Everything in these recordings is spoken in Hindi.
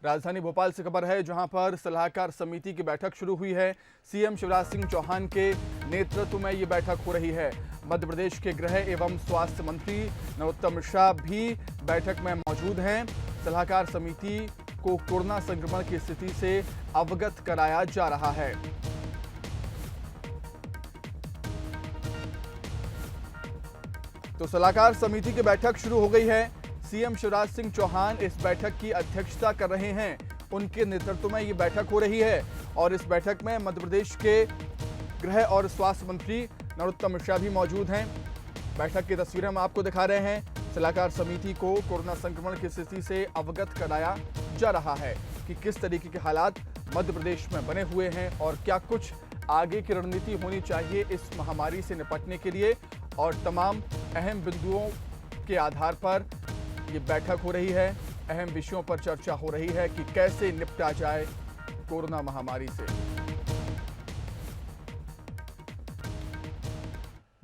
राजधानी भोपाल से खबर है, जहां पर सलाहकार समिति की बैठक शुरू हुई है। सीएम शिवराज सिंह चौहान के नेतृत्व में ये बैठक हो रही है। मध्य प्रदेश के गृह एवं स्वास्थ्य मंत्री नरोत्तम मिश्रा भी बैठक में मौजूद हैं। सलाहकार समिति को कोरोना संक्रमण की स्थिति से अवगत कराया जा रहा है। तो सलाहकार समिति की बैठक शुरू हो गई है। सीएम शिवराज सिंह चौहान इस बैठक की अध्यक्षता कर रहे हैं। उनके नेतृत्व में ये बैठक हो रही है और इस बैठक में मध्य प्रदेश के गृह और स्वास्थ्य मंत्री नरोत्तम मिश्रा भी मौजूद हैं। बैठक की तस्वीरें हम आपको दिखा रहे हैं। सलाहकार समिति को कोरोना संक्रमण की स्थिति से अवगत कराया जा रहा है कि किस तरीके के हालात मध्य प्रदेश में बने हुए हैं और क्या कुछ आगे की रणनीति होनी चाहिए इस महामारी से निपटने के लिए। और तमाम अहम बिंदुओं के आधार पर ये बैठक हो रही है। अहम विषयों पर चर्चा हो रही है कि कैसे निपटा जाए कोरोना महामारी से।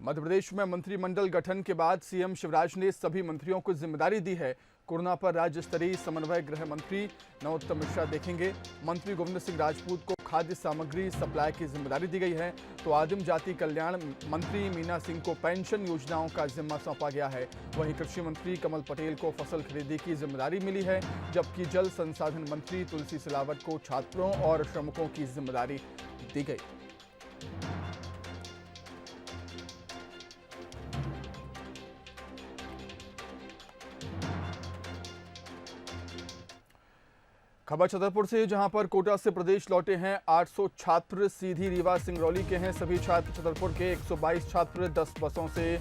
मध्य प्रदेश में मंत्रिमंडल गठन के बाद सीएम शिवराज ने सभी मंत्रियों को जिम्मेदारी दी है। कोरोना पर राज्य स्तरीय समन्वय गृह मंत्री नरोत्तम मिश्रा देखेंगे। मंत्री गोविंद सिंह राजपूत को खाद्य सामग्री सप्लाई की जिम्मेदारी दी गई है, तो आदिम जाति कल्याण मंत्री मीना सिंह को पेंशन योजनाओं का जिम्मा सौंपा गया है। वहीं कृषि मंत्री कमल पटेल को फसल खरीदी की जिम्मेदारी मिली है, जबकि जल संसाधन मंत्री तुलसी सिलावट को छात्रों और श्रमिकों की जिम्मेदारी दी गई। खबर छतरपुर से, जहां पर कोटा से प्रदेश लौटे हैं 800 छात्र सीधी रीवा सिंगरौली के हैं। सभी छात्र छतरपुर के 122 छात्र 10 बसों से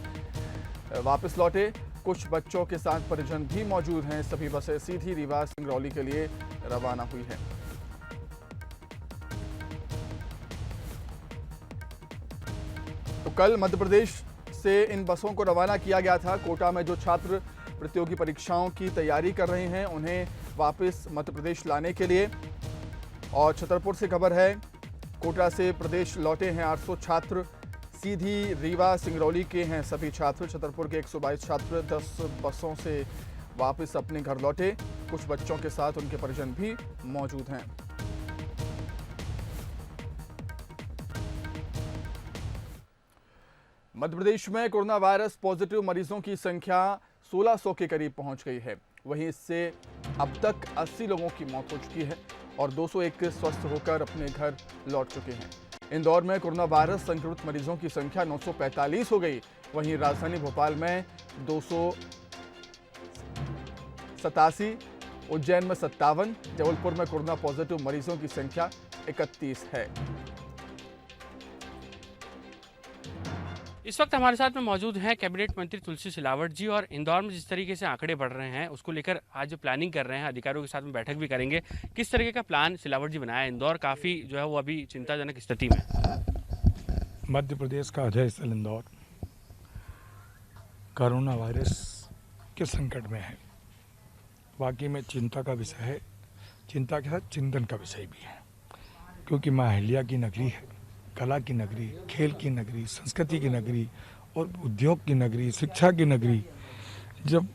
वापस लौटे। कुछ बच्चों के साथ परिजन भी मौजूद हैं। सभी बसें सीधी रीवा सिंगरौली के लिए रवाना हुई हैं। तो कल मध्य प्रदेश से इन बसों को रवाना किया गया था। कोटा में जो छात्र प्रतियोगी परीक्षाओं की तैयारी कर रहे हैं, उन्हें वापस मध्य प्रदेश लाने के लिए। और छतरपुर से खबर है, कोटा से प्रदेश लौटे हैं 800 छात्र सीधी रीवा सिंगरौली के हैं। सभी छात्र छतरपुर के 122 छात्र 10 बसों से वापस अपने घर लौटे। कुछ बच्चों के साथ उनके परिजन भी मौजूद हैं। मध्य प्रदेश में कोरोना वायरस पॉजिटिव मरीजों की संख्या 1600 के करीब पहुंच गई है। वहीं इससे अब तक 80 लोगों की मौत हो चुकी है और 201 स्वस्थ होकर अपने घर लौट चुके हैं। इंदौर में कोरोना वायरस संक्रमित मरीजों की संख्या 945 हो गई। वहीं राजधानी भोपाल में 287, उज्जैन में 57, जबलपुर में कोरोना पॉजिटिव मरीजों की संख्या 31 है। इस वक्त हमारे साथ में मौजूद हैं कैबिनेट मंत्री तुलसी सिलावट जी। और इंदौर में जिस तरीके से आंकड़े बढ़ रहे हैं, उसको लेकर आज जो प्लानिंग कर रहे हैं, अधिकारियों के साथ में बैठक भी करेंगे। किस तरीके का प्लान सिलावट जी बनाया? इंदौर काफ़ी जो है वो अभी चिंताजनक स्थिति में। मध्य प्रदेश का अजय स्थल इंदौर कोरोना वायरस के संकट में है। वाकई में चिंता का विषय है। चिंता के साथ चिंतन का विषय भी है, क्योंकि माँ अहिल्या की नगरी है, कला की नगरी, खेल की नगरी, संस्कृति की नगरी और उद्योग की नगरी, शिक्षा की नगरी। जब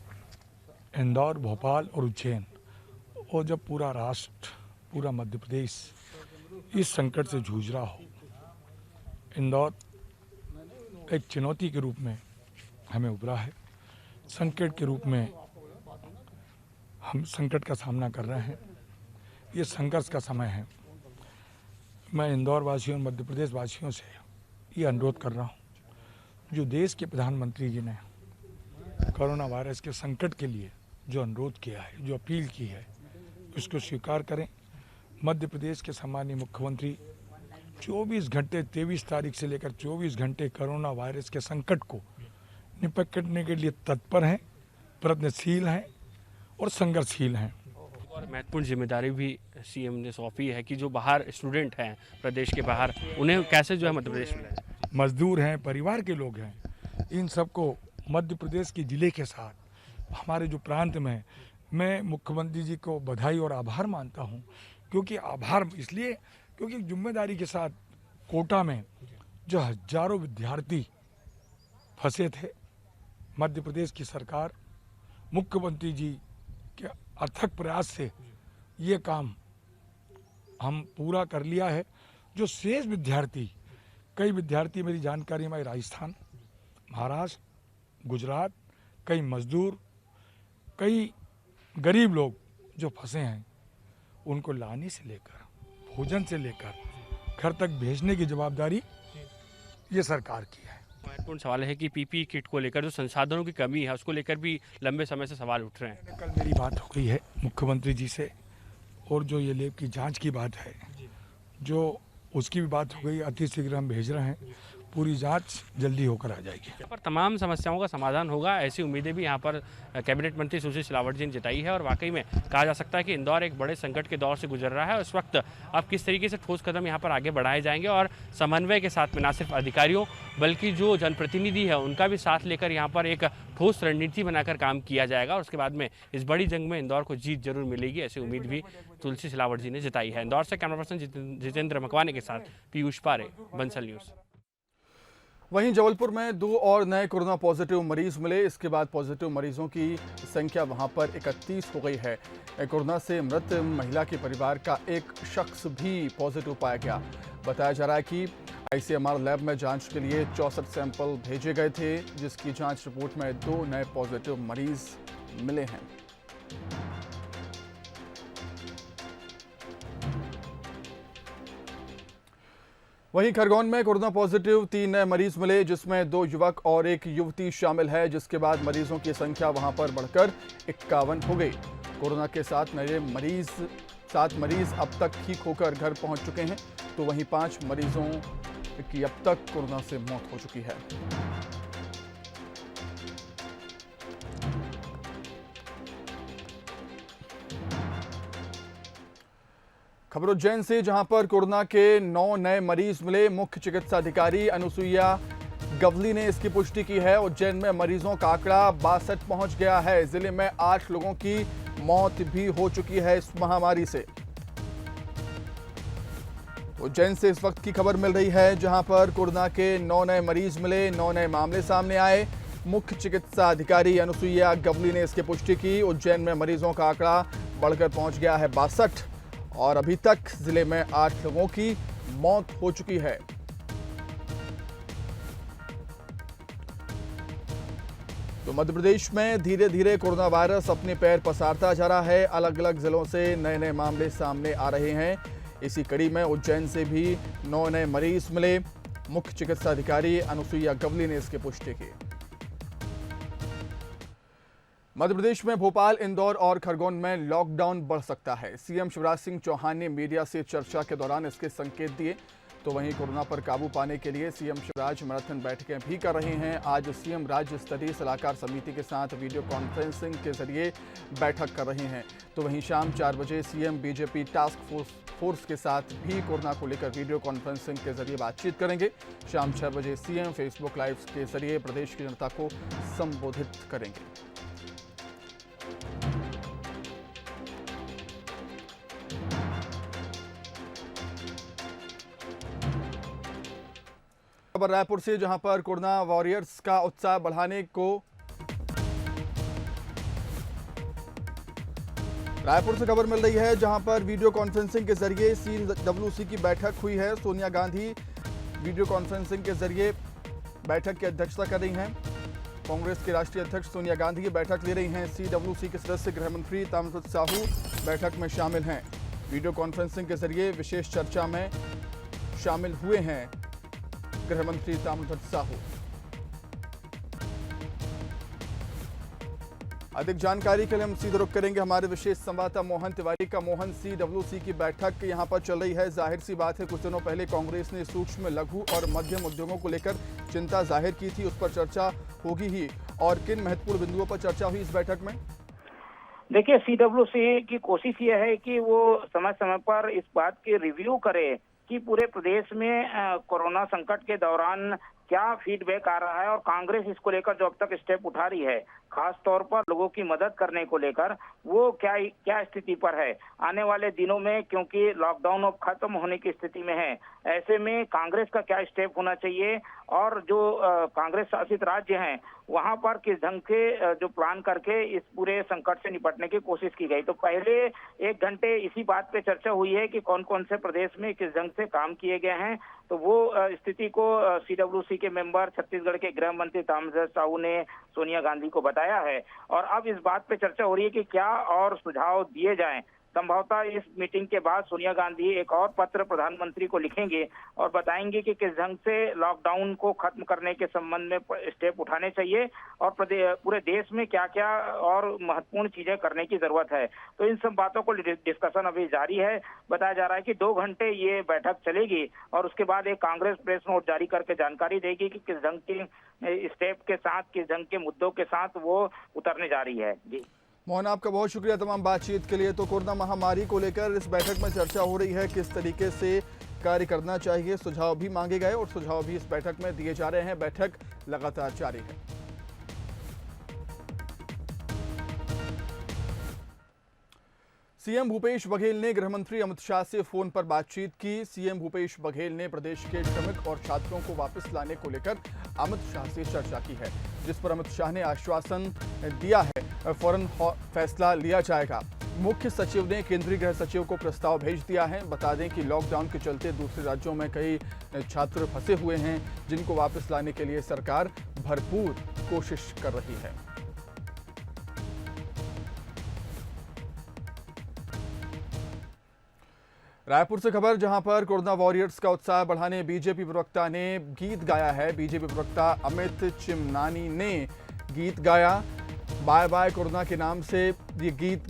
इंदौर, भोपाल और उज्जैन और जब पूरा राष्ट्र, पूरा मध्य प्रदेश इस संकट से जूझ रहा हो, इंदौर एक चुनौती के रूप में हमें उभरा है। संकट के रूप में हम संकट का सामना कर रहे हैं। ये संघर्ष का समय है। मैं इंदौर वासियों और मध्य प्रदेश वासियों से ये अनुरोध कर रहा हूँ, जो देश के प्रधानमंत्री जी ने कोरोना वायरस के संकट के लिए जो अनुरोध किया है, जो अपील की है, उसको स्वीकार करें। मध्य प्रदेश के सम्माननीय मुख्यमंत्री 24 घंटे 23 तारीख से लेकर 24 घंटे कोरोना वायरस के संकट को निपटने के लिए तत्पर हैं, प्रयत्नशील हैं और संघर्षशील हैं। और महत्वपूर्ण जिम्मेदारी भी सीएम ने सौंपी है कि जो बाहर स्टूडेंट हैं प्रदेश के बाहर, उन्हें कैसे जो है मध्य प्रदेश में लाएं। मजदूर हैं, परिवार के लोग हैं, इन सबको मध्य प्रदेश के जिले के साथ हमारे जो प्रांत में, मैं मुख्यमंत्री जी को बधाई और आभार मानता हूं। क्योंकि आभार इसलिए क्योंकि जिम्मेदारी के साथ कोटा में जो हजारों विद्यार्थी फंसे थे, मध्य प्रदेश की सरकार, मुख्यमंत्री जी के अथक प्रयास से ये काम हम पूरा कर लिया है। जो शेष विद्यार्थी, कई विद्यार्थी मेरी जानकारी में राजस्थान, महाराष्ट्र, गुजरात, कई मजदूर, कई गरीब लोग जो फंसे हैं, उनको लाने से लेकर, भोजन से लेकर घर तक भेजने की जवाबदारी ये सरकार की है। महत्वपूर्ण सवाल है कि पीपीई किट को लेकर जो संसाधनों की कमी है उसको लेकर भी लंबे समय से सवाल उठ रहे हैं। कल मेरी बात हो गई है मुख्यमंत्री जी से, और जो ये लैब की जांच की बात है, जो उसकी भी बात हो गई, अति शीघ्र हम भेज रहे हैं, पूरी जांच जल्दी होकर आ जाएगी। पर तमाम समस्याओं का समाधान होगा, ऐसी उम्मीदें भी यहाँ पर कैबिनेट मंत्री तुलसी सिलावट जी ने जताई है। और वाकई में कहा जा सकता है कि इंदौर एक बड़े संकट के दौर से गुजर रहा है। उस वक्त अब किस तरीके से ठोस कदम यहाँ पर आगे बढ़ाए जाएंगे और समन्वय के साथ में न सिर्फ अधिकारियों बल्कि जो जनप्रतिनिधि है उनका भी साथ लेकर यहाँ पर एक ठोस रणनीति बनाकर काम किया जाएगा। और उसके बाद में इस बड़ी जंग में इंदौर को जीत जरूर मिलेगी, ऐसी उम्मीद भी तुलसी सिलावट जी ने जताई है। इंदौर से कैमरा पर्सन जितेंद्र मकवाने के साथ पीयूष पारे, बंसल न्यूज़। वहीं जबलपुर में 2 और नए कोरोना पॉजिटिव मरीज मिले। इसके बाद पॉजिटिव मरीजों की संख्या वहां पर 31 हो गई है। कोरोना से मृत महिला के परिवार का एक शख्स भी पॉजिटिव पाया गया। बताया जा रहा है कि आईसीएमआर लैब में जांच के लिए 64 सैंपल भेजे गए थे, जिसकी जांच रिपोर्ट में 2 नए पॉजिटिव मरीज मिले हैं। वहीं खरगोन में कोरोना पॉजिटिव 3 नए मरीज मिले, जिसमें 2 युवक और 1 युवती शामिल है, जिसके बाद मरीजों की संख्या वहां पर बढ़कर 51 हो गई। कोरोना के 7 मरीज अब तक ठीक होकर घर पहुंच चुके हैं, तो वहीं 5 मरीजों की अब तक कोरोना से मौत हो चुकी है। खबर उज्जैन से, जहां पर कोरोना के 9 नए मरीज मिले। मुख्य चिकित्सा अधिकारी अनुसुईया गवली ने इसकी पुष्टि की है। उज्जैन में मरीजों का आंकड़ा 62 पहुंच गया है। जिले में 8 लोगों की मौत भी हो चुकी है इस महामारी से। उज्जैन से इस वक्त की खबर मिल रही है, जहां पर कोरोना के 9 नए मरीज मिले, 9 नए मामले सामने आए। मुख्य चिकित्सा अधिकारी अनुसुईया गवली ने इसकी पुष्टि की। उज्जैन में मरीजों का आंकड़ा बढ़कर पहुंच गया है 62 और अभी तक जिले में 8 लोगों की मौत हो चुकी है। तो मध्य प्रदेश में धीरे धीरे कोरोना वायरस अपने पैर पसारता जा रहा है। अलग अलग जिलों से नए नए मामले सामने आ रहे हैं। इसी कड़ी में उज्जैन से भी 9 नए मरीज मिले। मुख्य चिकित्सा अधिकारी अनुसुईया गवली ने इसकी पुष्टि की। मध्य प्रदेश में भोपाल, इंदौर और खरगोन में लॉकडाउन बढ़ सकता है। सीएम शिवराज सिंह चौहान ने मीडिया से चर्चा के दौरान इसके संकेत दिए। तो वहीं कोरोना पर काबू पाने के लिए सीएम शिवराज मैराथन बैठकें भी कर रहे हैं। आज सीएम राज्य स्तरीय सलाहकार समिति के साथ वीडियो कॉन्फ्रेंसिंग के जरिए बैठक कर रहे हैं। तो वहीं शाम 4 बजे सीएम बीजेपी टास्क फोर्स के साथ भी कोरोना को लेकर वीडियो कॉन्फ्रेंसिंग के जरिए बातचीत करेंगे। शाम 6 बजे सीएम फेसबुक लाइव के जरिए प्रदेश की जनता को संबोधित करेंगे। खबर रायपुर से, जहां पर कोरोना वॉरियर्स का उत्साह बढ़ाने को रायपुर से खबर मिल रही है, जहां पर वीडियो कॉन्फ्रेंसिंग के जरिए CWC की बैठक हुई है। सोनिया गांधी वीडियो कॉन्फ्रेंसिंग के जरिए बैठक की अध्यक्षता कर रही हैं। कांग्रेस के राष्ट्रीय अध्यक्ष सोनिया गांधी बैठक ले रही हैं। CWC के सदस्य गृह मंत्री ताम्रध्वज साहू बैठक में शामिल हैं। वीडियो कॉन्फ्रेंसिंग के जरिए विशेष चर्चा में शामिल हुए हैं गृह मंत्री ताम्रध्वज साहू। अधिक जानकारी के लिए हम सीधे रुख करेंगे हमारे विशेष संवाददाता मोहन तिवारी का। मोहन, CWC की बैठक यहां पर चल रही है। जाहिर सी बात है, कुछ दिनों पहले कांग्रेस ने सूक्ष्म, लघु और मध्यम उद्योगों को लेकर चिंता जाहिर की थी। उस पर चर्चा होगी ही, और किन महत्वपूर्ण बिंदुओं पर चर्चा हुई इस बैठक में? देखिए, CWC की कोशिश ये है कि वो समय समय पर इस बात की रिव्यू करे कि पूरे प्रदेश में कोरोना संकट के दौरान क्या फीडबैक आ रहा है और कांग्रेस इसको लेकर जो अब तक स्टेप उठा रही है, खास तौर पर लोगों की मदद करने को लेकर, वो क्या स्थिति पर है आने वाले दिनों में, क्योंकि लॉकडाउन अब खत्म होने की स्थिति में है। ऐसे में कांग्रेस का क्या स्टेप होना चाहिए और जो कांग्रेस शासित राज्य हैं वहां पर किस ढंग के जो प्लान करके इस पूरे संकट से निपटने की कोशिश की गई। तो पहले 1 घंटे इसी बात पे चर्चा हुई है कि कौन कौन से प्रदेश में किस ढंग से काम किए गए हैं। तो वो स्थिति को CWC के मेंबर छत्तीसगढ़ के गृह मंत्री ताम्रध्वज साहू ने सोनिया गांधी को बताया है और अब इस बात पे चर्चा हो रही है कि क्या और सुझाव दिए जाएं। संभवतः इस मीटिंग के बाद सोनिया गांधी एक और पत्र प्रधानमंत्री को लिखेंगे और बताएंगे कि किस ढंग से लॉकडाउन को खत्म करने के संबंध में स्टेप उठाने चाहिए और पूरे देश में क्या क्या और महत्वपूर्ण चीजें करने की जरूरत है। तो इन सब बातों को डिस्कशन अभी जारी है। बताया जा रहा है कि 2 घंटे ये बैठक चलेगी और उसके बाद एक कांग्रेस प्रेस नोट जारी करके जानकारी देगी कि किस ढंग के स्टेप के साथ, किस ढंग के मुद्दों के साथ वो उतरने जा रही है। जी मोहन, आपका बहुत शुक्रिया तमाम बातचीत के लिए। तो कोरोना महामारी को लेकर इस बैठक में चर्चा हो रही है, किस तरीके से कार्य करना चाहिए, सुझाव भी मांगे गए और सुझाव भी इस बैठक में दिए जा रहे हैं। बैठक लगातार जारी है। सीएम भूपेश बघेल ने गृहमंत्री अमित शाह से फोन पर बातचीत की। सीएम भूपेश बघेल ने प्रदेश के श्रमिक और छात्रों को वापस लाने को लेकर अमित शाह से चर्चा की है, जिस पर अमित शाह ने आश्वासन दिया है फौरन फैसला लिया जाएगा। मुख्य सचिव ने केंद्रीय गृह सचिव को प्रस्ताव भेज दिया है। बता दें कि लॉकडाउन के चलते दूसरे राज्यों में कई छात्र फंसे हुए हैं, जिनको वापस लाने के लिए सरकार भरपूर कोशिश कर रही है। रायपुर से खबर, जहां पर कोरोना वॉरियर्स का उत्साह बढ़ाने बीजेपी प्रवक्ता ने गीत गाया है। बीजेपी प्रवक्ता अमित चिमनानी ने गीत गाया। बाय बाय कोरोना के नाम से ये गीत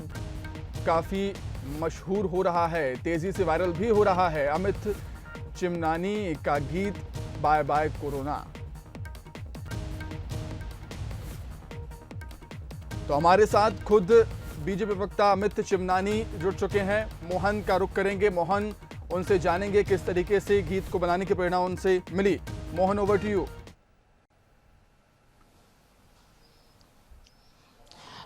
काफी मशहूर हो रहा है, तेजी से वायरल भी हो रहा है। अमित चिमनानी का गीत बाय बाय कोरोना। तो हमारे साथ खुद बीजेपी प्रवक्ता अमित चिमनानी जुड़ चुके हैं। मोहन का रुख करेंगे। मोहन, उनसे जानेंगे किस तरीके से गीत को बनाने की प्रेरणा उनसे मिली। Mohan, over to you.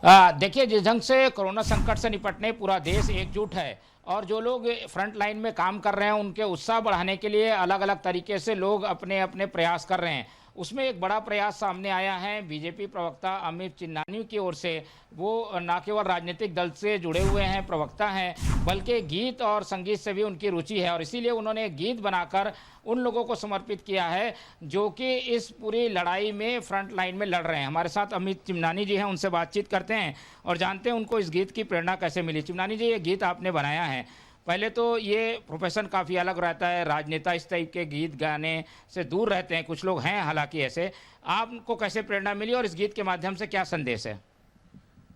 देखिए, जिस ढंग से कोरोना संकट से निपटने पूरा देश एकजुट है और जो लोग फ्रंट लाइन में काम कर रहे हैं उनके उत्साह बढ़ाने के लिए अलग अलग तरीके से लोग अपने अपने प्रयास कर रहे हैं, उसमें एक बड़ा प्रयास सामने आया है बीजेपी प्रवक्ता अमित चिमनानी की ओर से। वो न केवल राजनीतिक दल से जुड़े हुए हैं, प्रवक्ता हैं, बल्कि गीत और संगीत से भी उनकी रुचि है और इसीलिए उन्होंने गीत बनाकर उन लोगों को समर्पित किया है जो कि इस पूरी लड़ाई में फ्रंट लाइन में लड़ रहे हैं। हमारे साथ अमित चिमनानी जी हैं, उनसे बातचीत करते हैं और जानते हैं उनको इस गीत की प्रेरणा कैसे मिली। चिमनानी जी, ये गीत आपने बनाया है, पहले तो ये प्रोफेशन काफ़ी अलग रहता है, राजनेता इस टाइप के गीत गाने से दूर रहते हैं, कुछ लोग हैं हालांकि ऐसे, आपको कैसे प्रेरणा मिली और इस गीत के माध्यम से क्या संदेश है?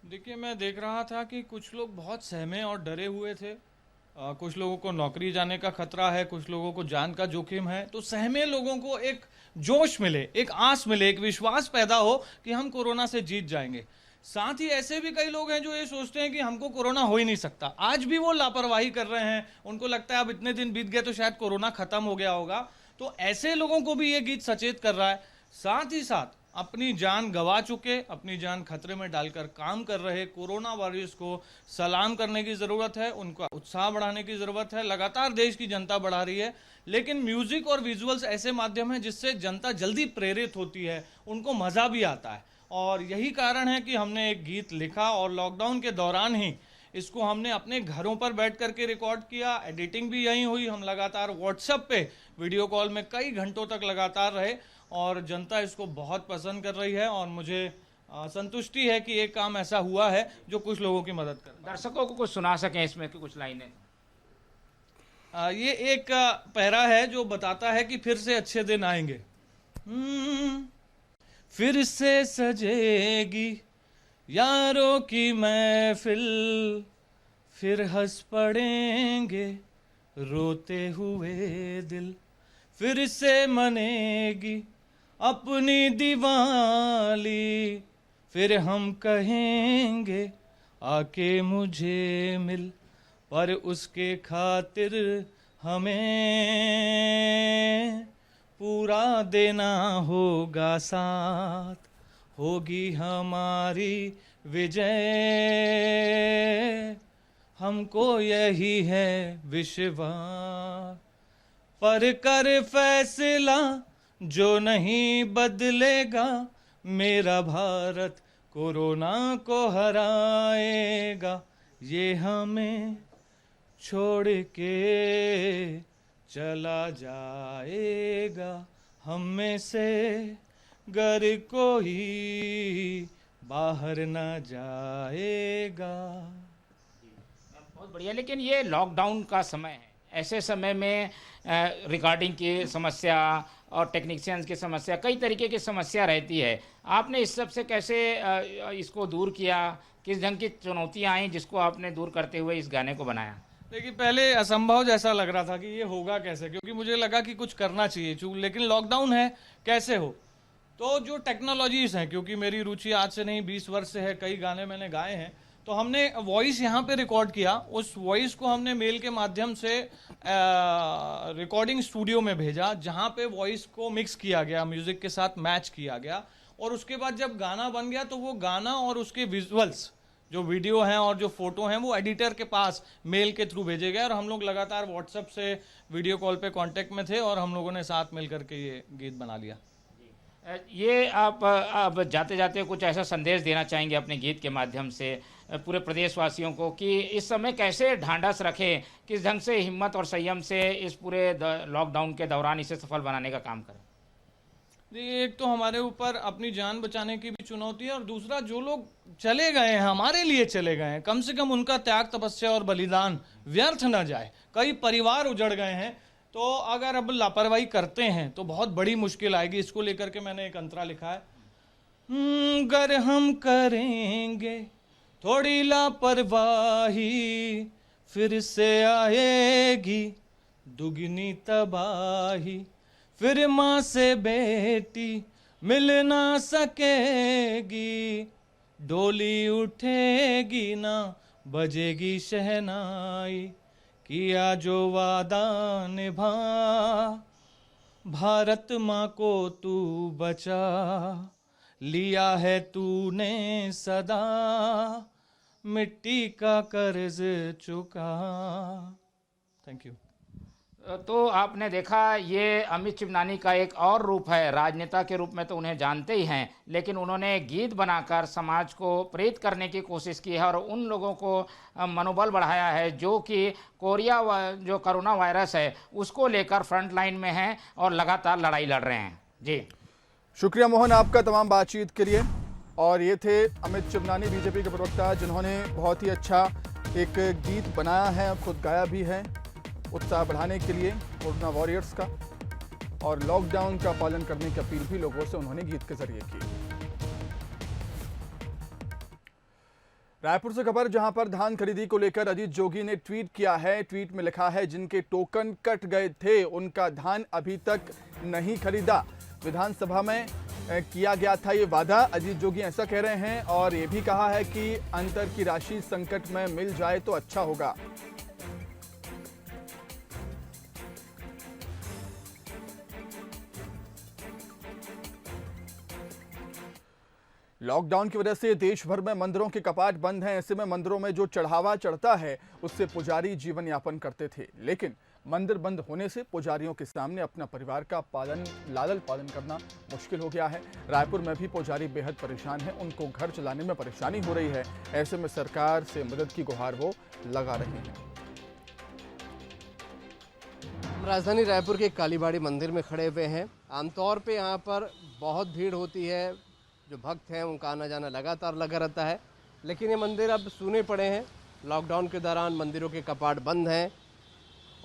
देखिए, मैं देख रहा था कि कुछ लोग बहुत सहमे और डरे हुए थे। कुछ लोगों को नौकरी जाने का खतरा है, कुछ लोगों को जान का जोखिम है। तो सहमे लोगों को एक जोश मिले, एक आस मिले, एक विश्वास पैदा हो कि हम कोरोना से जीत जाएंगे। साथ ही ऐसे भी कई लोग हैं जो ये सोचते हैं कि हमको कोरोना हो ही नहीं सकता, आज भी वो लापरवाही कर रहे हैं। उनको लगता है अब इतने दिन बीत गए तो शायद कोरोना खत्म हो गया होगा। तो ऐसे लोगों को भी ये गीत सचेत कर रहा है। साथ ही साथ अपनी जान गंवा चुके, अपनी जान खतरे में डालकर काम कर रहे कोरोना वॉरियर्स को सलाम करने की ज़रूरत है, उनका उत्साह बढ़ाने की ज़रूरत है। लगातार देश की जनता बढ़ा रही है, लेकिन म्यूजिक और विजुअल्स ऐसे माध्यम हैं जिससे जनता जल्दी प्रेरित होती है, उनको मज़ा भी आता है। और यही कारण है कि हमने एक गीत लिखा और लॉकडाउन के दौरान ही इसको हमने अपने घरों पर बैठ करके रिकॉर्ड किया। एडिटिंग भी यहीं हुई। हम लगातार व्हाट्सएप पे वीडियो कॉल में कई घंटों तक लगातार रहे और जनता इसको बहुत पसंद कर रही है और मुझे संतुष्टि है कि एक काम ऐसा हुआ है जो कुछ लोगों की मदद कर। दर्शकों को कुछ सुना सकें इसमें की कुछ लाइनें? ये एक पैरा है जो बताता है कि फिर से अच्छे दिन आएंगे। फिर से सजेगी यारों की महफिल, फिर हंस पड़ेंगे रोते हुए दिल, फिर से मनेगी अपनी दिवाली, फिर हम कहेंगे आके मुझे मिल, पर उसके खातिर हमें पूरा देना होगा साथ, होगी हमारी विजय, हमको यही है विश्वास। पर कर फैसला जो नहीं बदलेगा, मेरा भारत कोरोना को हराएगा, ये हमें छोड़ के चला जाएगा, हम में से घर कोई बाहर न जाएगा। बहुत बढ़िया। लेकिन ये लॉकडाउन का समय है, ऐसे समय में रिकॉर्डिंग की समस्या और टेक्नीशियंस की समस्या, कई तरीके की समस्या रहती है। आपने इस सब से कैसे इसको दूर किया? किस ढंग की चुनौतियां आई जिसको आपने दूर करते हुए इस गाने को बनाया? देखिए, पहले असंभव जैसा लग रहा था कि ये होगा कैसे, क्योंकि मुझे लगा कि कुछ करना चाहिए, लेकिन लॉकडाउन है, कैसे हो। तो जो टेक्नोलॉजीज हैं, क्योंकि मेरी रुचि आज से नहीं 20 वर्ष से है, कई गाने मैंने गाए हैं, तो हमने वॉइस यहाँ पे रिकॉर्ड किया। उस वॉइस को हमने मेल के माध्यम से रिकॉर्डिंग स्टूडियो में भेजा, जहाँ पे वॉइस को मिक्स किया गया, म्यूजिक के साथ मैच किया गया, और उसके बाद जब गाना बन गया तो वो गाना और उसके विजुअल्स, जो वीडियो हैं और जो फोटो हैं, वो एडिटर के पास मेल के थ्रू भेजे गए, और हम लोग लगातार व्हाट्सएप से वीडियो कॉल पे कांटेक्ट में थे, और हम लोगों ने साथ मिल करके ये गीत बना लिया। ये आप अब जाते जाते कुछ ऐसा संदेश देना चाहेंगे अपने गीत के माध्यम से पूरे प्रदेशवासियों को कि इस समय कैसे ढांढस रखें, किस ढंग से हिम्मत और संयम से इस पूरे लॉकडाउन के दौरान इसे सफल बनाने का काम करें? जी, एक तो हमारे ऊपर अपनी जान बचाने की भी चुनौती है, और दूसरा जो लोग चले गए हैं, हमारे लिए चले गए हैं, कम से कम उनका त्याग, तपस्या और बलिदान व्यर्थ न जाए। कई परिवार उजड़ गए हैं, तो अगर अब लापरवाही करते हैं तो बहुत बड़ी मुश्किल आएगी। इसको लेकर के मैंने एक अंतरा लिखा है, अगर हम करेंगे थोड़ी लापरवाही, फिर से आएगी दुगनी तबाही, फिर माँ से बेटी मिल ना सकेगी, डोली उठेगी ना बजेगी शहनाई, किया जो वादा निभा, भारत माँ को तू बचा, लिया है तूने सदा, मिट्टी का कर्ज चुका। Thank you. तो आपने देखा, ये अमित चिमनानी का एक और रूप है। राजनेता के रूप में तो उन्हें जानते ही हैं, लेकिन उन्होंने गीत बनाकर समाज को प्रेरित करने की कोशिश की है और उन लोगों को मनोबल बढ़ाया है जो कि जो कोरोना वायरस है उसको लेकर फ्रंट लाइन में हैं और लगातार लड़ाई लड़ रहे हैं। जी शुक्रिया मोहन आपका तमाम बातचीत के लिए। और ये थे अमित चिमनानी, बीजेपी के प्रवक्ता, जिन्होंने बहुत ही अच्छा एक गीत बनाया है, खुद गाया भी है, उत्साह बढ़ाने के लिए कोरोना वॉरियर्स का, और लॉकडाउन का पालन करने की अपील भी लोगों से उन्होंने गीत के जरिए की। रायपुर से खबर, जहां पर धान खरीदी को लेकर अजीत जोगी ने ट्वीट किया है। ट्वीट में लिखा है, जिनके टोकन कट गए थे उनका धान अभी तक नहीं खरीदा। विधानसभा में किया गया था ये वादा, अजीत जोगी ऐसा कह रहे हैं, और ये भी कहा है कि अंतर की राशि संकट में मिल जाए तो अच्छा होगा। लॉकडाउन की वजह से देश भर में मंदिरों के कपाट बंद हैं। ऐसे में मंदिरों में जो चढ़ावा चढ़ता है उससे पुजारी जीवन यापन करते थे, लेकिन मंदिर बंद होने से पुजारियों के सामने अपना परिवार का लालन पालन करना मुश्किल हो गया है। रायपुर में भी पुजारी बेहद परेशान हैं, उनको घर चलाने में परेशानी हो रही है। ऐसे में सरकार से मदद की गुहार वो लगा रहे हैं। राजधानी रायपुर के कालीबाड़ी मंदिर में खड़े हुए हैं। आमतौर पे यहाँ पर बहुत भीड़ होती है, जो भक्त हैं उनका आना जाना लगातार लगा रहता है, लेकिन ये मंदिर अब सूने पड़े हैं। लॉकडाउन के दौरान मंदिरों के कपाट बंद हैं,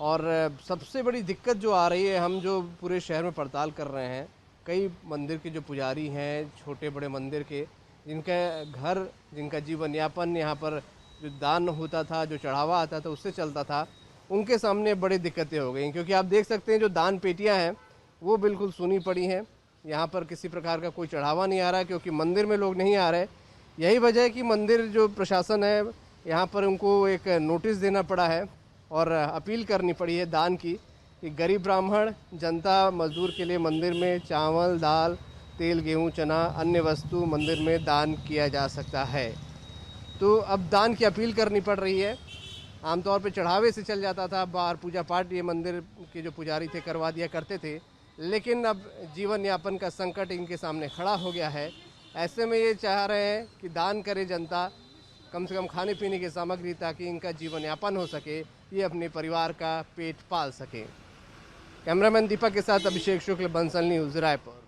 और सबसे बड़ी दिक्कत जो आ रही है, हम जो पूरे शहर में पड़ताल कर रहे हैं, कई मंदिर के जो पुजारी हैं, छोटे बड़े मंदिर के, जिनका घर, जिनका जीवन यापन यहाँ पर जो दान होता था, जो चढ़ावा आता था, उससे चलता था, उनके सामने बड़ी दिक्कतें हो गई। क्योंकि आप देख सकते हैं जो दान पेटियाँ हैं वो बिल्कुल सूनी पड़ी हैं। यहाँ पर किसी प्रकार का कोई चढ़ावा नहीं आ रहा है, क्योंकि मंदिर में लोग नहीं आ रहे। यही वजह है कि मंदिर जो प्रशासन है, यहाँ पर उनको एक नोटिस देना पड़ा है और अपील करनी पड़ी है दान की, कि गरीब ब्राह्मण जनता मजदूर के लिए मंदिर में चावल, दाल, तेल, गेहूं, चना, अन्य वस्तु मंदिर में दान किया जा सकता है। तो अब दान की अपील करनी पड़ रही है। आमतौर पे चढ़ावे से चल जाता था, बाहर पूजा पाठ ये मंदिर के जो पुजारी थे करवा दिया करते थे, लेकिन अब जीवन यापन का संकट इनके सामने खड़ा हो गया है। ऐसे में ये चाह रहे हैं कि दान करे जनता, कम से कम खाने पीने की सामग्री, ताकि इनका जीवन यापन हो सके, ये अपने परिवार का पेट पाल सके। कैमरामैन दीपक के साथ अभिषेक शुक्ल, बंसल न्यूज़, रायपुर।